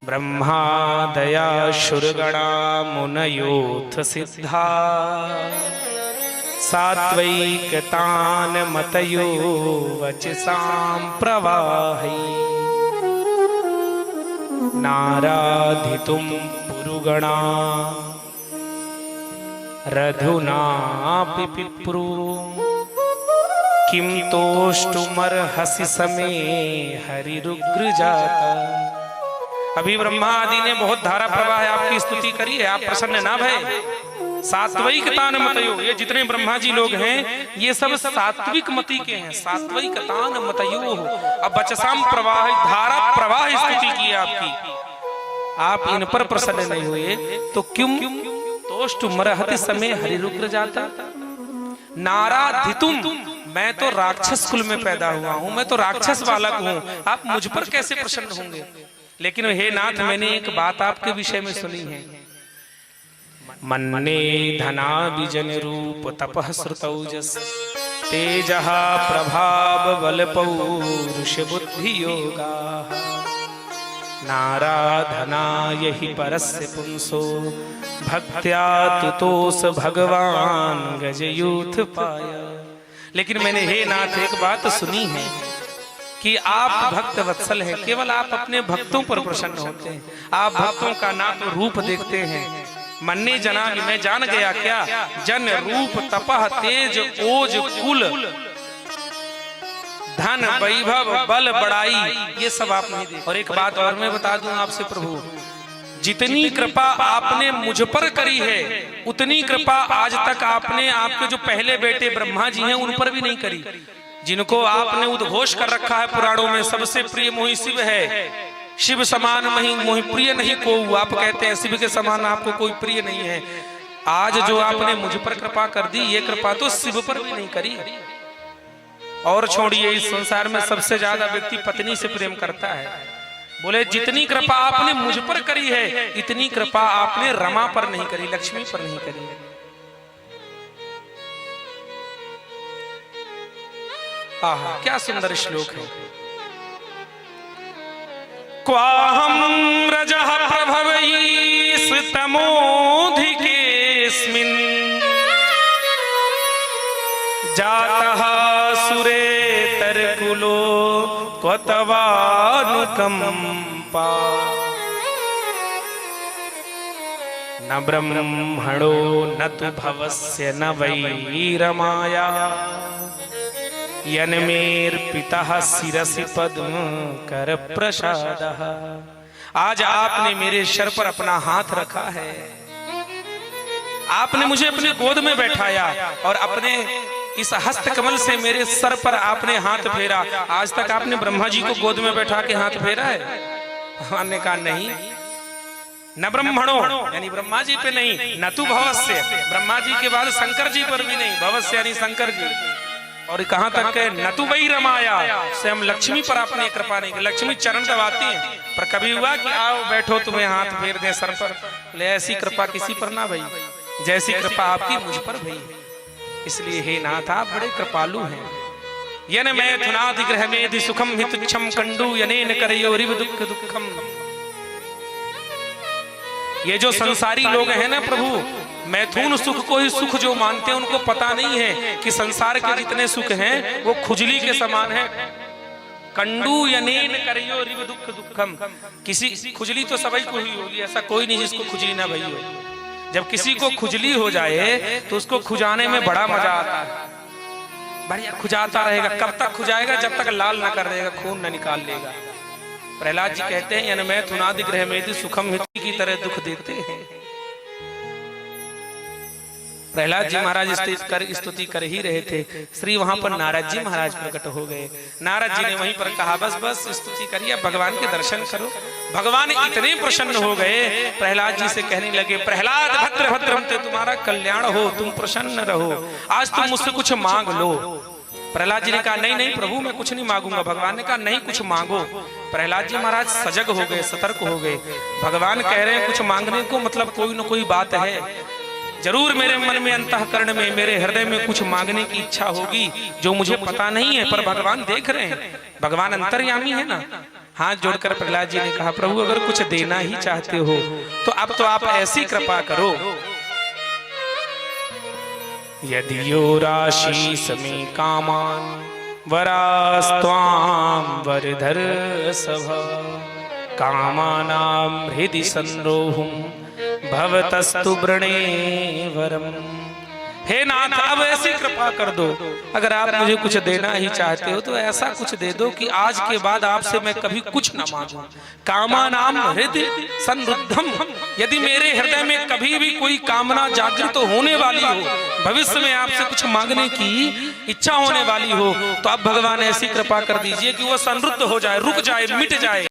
ब्रह्मादया शुरगणा मुनयोऽथ सिद्धा सात्वैकतान् मतयो वचसां प्रवाहै नाराधितुं पुरुगणा रघुनापि पिप्रू किं तोष्टुमर्हसि समे हरिरुग्र जाता। अभी ब्रह्मा आदि ने बहुत धारा प्रवाह आपकी स्तुति करी है, आप प्रसन्न ना भय। सात्विकतान मतयो, ये जितने ब्रह्मा जी लोग हैं ये सब सात्विक मति के हैं। सात्विकतान मतयो, अब बचसाम प्रवाह, धारा प्रवाह स्तुति की है आपकी, आप इन पर प्रसन्न नहीं हुए तो क्यों तोष्टुमर्हति समय हरिरुग्र जाता। नाराधितुम, मैं तो राक्षस कुल में पैदा हुआ हूं, मैं तो राक्षस बालक हूं, आप मुझ पर कैसे प्रसन्न होंगे। लेकिन हे नाथ, मैंने एक बात आपके विषय में सुनी है। मन्ने धना विजन रूप तपः श्रुतौजस तेजः प्रभाव बल पौरुष बुद्धि योगा नाराधना यही परस्य पुंसो भक्त्या तुतोस भगवान गजयूथ पाया। लेकिन मैंने हे नाथ एक बात सुनी है कि आप भक्त वत्सल हैं, केवल आप अपने भक्तों पर प्रसन्न होते हैं, आप भक्तों का ना तो रूप देखते हैं। मन्ने जना, मैं जान गया क्या, जन रूप तपह तेज ओज कुल धन वैभव बल बड़ाई, ये सब आप नहीं देखते। और एक बात और मैं बता दूं आपसे प्रभु, जितनी कृपा आपने मुझ पर करी है उतनी कृपा आज तक आपने आपके जो पहले बेटे ब्रह्मा जी हैं उन पर भी नहीं करी, जिनको आपने उद्घोष कर रखा है पुराणों में, सबसे प्रिय मोहि शिव है, शिव समान मोहि प्रिय नहीं को। आप कहते हैं शिव के समान आपको कोई प्रिय नहीं है। आज जो आपने मुझ पर कृपा कर दी, ये कृपा तो शिव पर भी नहीं करी। और छोड़िए, इस संसार में सबसे ज्यादा व्यक्ति पत्नी से प्रेम करता है। बोले जितनी कृपा आपने मुझ पर करी है इतनी कृपा आपने रमा पर नहीं करी, लक्ष्मी पर नहीं करी। आहा, क्या सुंदर श्लोक है। क्वाहं रजः प्रभवैस्तमोधिकेऽस्मिन् जातः सुरेतरकुलो क्वतवानुकंपा न ब्रह्मणो न तु भवस्य न वै रमाया यन्मेर्पितः शिरसि पद्म कर प्रसादः। आज आपने मेरे सर पर अपना हाथ रखा है, आपने मुझे अपनी गोद में बैठाया और अपने इस हस्त कमल से मेरे सर पर आपने हाथ फेरा। आज तक आपने ब्रह्मा जी को गोद में बैठा के हाथ फेरा है? भगवान ने कहा नहीं। न ब्रह्मणो यानी ब्रह्मा जी पे नहीं, न तु भवस्य, ब्रह्मा जी के बाद शंकर जी पर भी नहीं, भवस्य यानी शंकर जी। और कहां तक है, न तु वही रमाया, स्वयं लक्ष्मी पर आपने कृपा नहीं की। लक्ष्मी चरण दबाती है, पर कभी हुआ कि आओ बैठो तुम्हें हाथ फेर दे सर पर? ले ऐसी कृपा किसी पर ना भई जैसी कृपा आपकी मुझ पर भई। इसलिए हे नाथ, आप बड़े कृपालु हैं। यन मैथुनादि ग्रह मेधि सुखम हितुच्छम कंडू यनेन करयो रिव दुख दुखम। ये जो संसारी लोग हैं ना प्रभु, मैथुन सुख को ही सुख जो मानते हैं उनको पता नहीं है कि संसार के जितने सुख हैं वो खुजली के समान है। कंडू यनेन करयो रिव दुख दुखम, किसी खुजली तो सभी को ही होगी, ऐसा कोई नहीं जिसको खुजली ना भई हो। जब किसी को खुजली हो जाए तो उसको खुजाने में बड़ा मजा आता है, बढ़िया खुजाता रहेगा। कब तक खुजाएगा? जब तक लाल ना कर देगा, खून न निकाल लेगा। प्रहलाद जी कहते हैं यन मैथुनादि ग्रह मेधि सुखम हिति की तरह दुख देते हैं। प्रहलाद जी महाराज स्तुति कर ही रहे थे, श्री वहां पर नारद जी महाराज प्रकट हो गए। नारद जी ने वहीं पर कहा बस बस स्तुति करिए, भगवान के दर्शन करो। भगवान इतने प्रसन्न हो गए, प्रहलाद जी से कहने लगे प्रहलाद भद्र भद्रम ते, तुम्हारा कल्याण हो, तुम प्रसन्न रहो, आज तुम मुझसे कुछ मांग लो। प्रहलाद जी ने कहा नहीं नहीं प्रभु, मैं कुछ नहीं मांगूंगा। भगवान ने कहा नहीं, कुछ मांगो। प्रहलाद जी महाराज सजग हो गए, सतर्क हो गए। भगवान कह रहे हैं कुछ मांगने को, मतलब कोई न कोई बात है। जरूर मेरे मन में अंतःकरण में मेरे हृदय में कुछ मांगने की इच्छा होगी जो मुझे पता नहीं है, पर भगवान देख रहे हैं, भगवान अंतर्यामी है ना। हाथ जोड़कर प्रहलाद जी ने कहा, प्रभु अगर कुछ देना ही चाहते हो तो अब तो आप ऐसी कृपा करो, यदि यो राशि समी कामान वरास्त्वाम वरधर सभा कामानाम हृदि संरोहुम भवतस्तु वृणे वरम। हे नाथ अब ऐसी कृपा कर दो, अगर आप मुझे कुछ देना ही चाहते हो तो ऐसा कुछ दे दो कि आज के बाद आपसे मैं कभी कुछ न मांगू। कामानाम हृदय संरुद्धम, यदि मेरे हृदय में कभी भी कोई कामना जागृत होने वाली हो, भविष्य में आपसे कुछ मांगने की इच्छा होने वाली हो, तो अब भगवान ऐसी कृपा कर दीजिए कि वो संरुद्ध हो जाए, रुक जाए, मिट जाए।